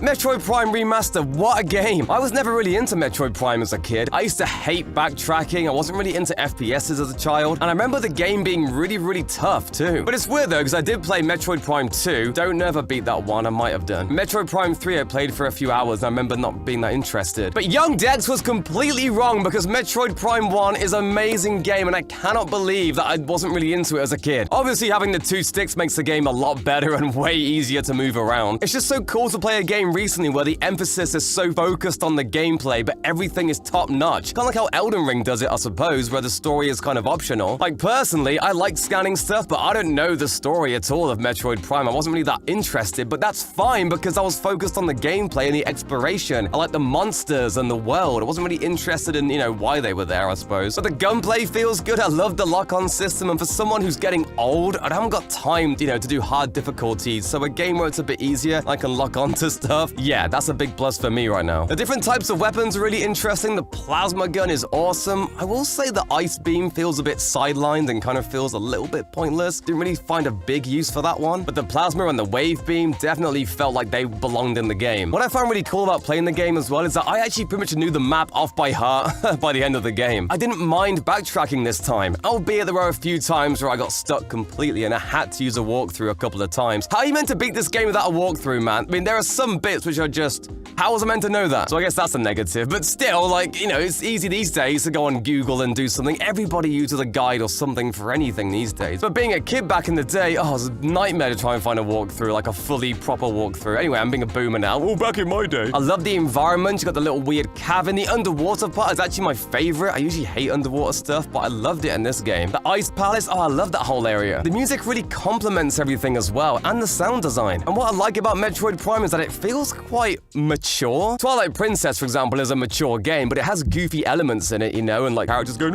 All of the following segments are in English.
Metroid Prime Remastered, what a game! I was never really into Metroid Prime as a kid. I used to hate backtracking, I wasn't really into FPSs as a child, and I remember the game being really tough too. But it's weird though, because I did play Metroid Prime 2, don't know if I beat that one, I might have done. Metroid Prime 3 I played for a few hours, and I remember not being that interested. But Young Dex was completely wrong, because Metroid Prime 1 is an amazing game, and I cannot believe that I wasn't really into it as a kid. Obviously, having the two sticks makes the game a lot better and way easier to move around. It's just so cool to play a game recently where the emphasis is so focused on the gameplay, but everything is top-notch. Kind of like how Elden Ring does it, I suppose, where the story is kind of optional. Like, personally, I like scanning stuff, but I don't know the story at all of Metroid Prime. I wasn't really that interested, but that's fine because I was focused on the gameplay and the exploration. I like the monsters and the world. I wasn't really interested in, why they were there, I suppose. But the gunplay feels good. I love the lock-on system, and for someone who's getting old, I haven't got time, to do hard difficulties, so a game where it's a bit easier, I can lock onto stuff. Yeah, that's a big plus for me right now. The different types of weapons are really interesting. The plasma gun is awesome. I will say the ice beam feels a bit sidelined and kind of feels a little bit pointless. Didn't really find a big use for that one. But the plasma and the wave beam definitely felt like they belonged in the game. What I found really cool about playing the game as well is that I actually pretty much knew the map off by heart by the end of the game. I didn't mind backtracking this time, albeit there were a few times where I got stuck completely and I had to use a walkthrough a couple of times. How are you meant to beat this game without a walkthrough, man? I mean, there are some bits which are just... How was I meant to know that? So I guess that's a negative, but still, it's easy these days to go on Google and do something. Everybody uses a guide or something for anything these days. But being a kid back in the day, it was a nightmare to try and find a walkthrough, like a fully proper walkthrough. Anyway, I'm being a boomer now. Oh, back in my day. I love the environment. You got the little weird cavern. The underwater part is actually my favorite. I usually hate underwater stuff, but I loved it in this game. The ice palace, I love that whole area. The music really complements everything as well, and the sound design. And what I like about Metroid Prime is that it feels quite mature. Twilight Princess, for example, is a mature game, but it has goofy elements in it, and characters going,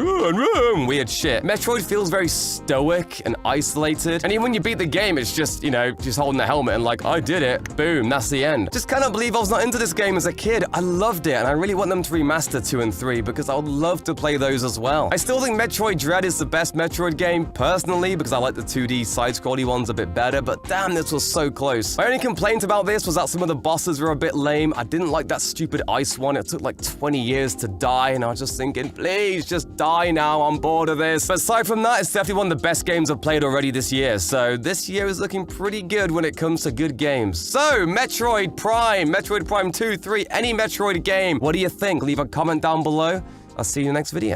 weird shit. Metroid feels very stoic and isolated, and even when you beat the game, it's just, just holding the helmet and I did it. Boom, that's the end. Just cannot believe I was not into this game as a kid. I loved it, and I really want them to remaster 2 and 3 because I would love to play those as well. I still think Metroid Dread is the best Metroid game, personally, because I like the 2D side-scrolly ones a bit better, but damn, this was so close. My only complaint about this was that some of the bosses were a bit lame. I didn't like that stupid ice one. It took 20 years to die, and I was just thinking, please, just die now. I'm bored of this. But aside from that, it's definitely one of the best games I've played already this year, so this year is looking pretty good when it comes to good games. So, Metroid Prime 2, 3, any Metroid game. What do you think? Leave a comment down below. I'll see you in the next video.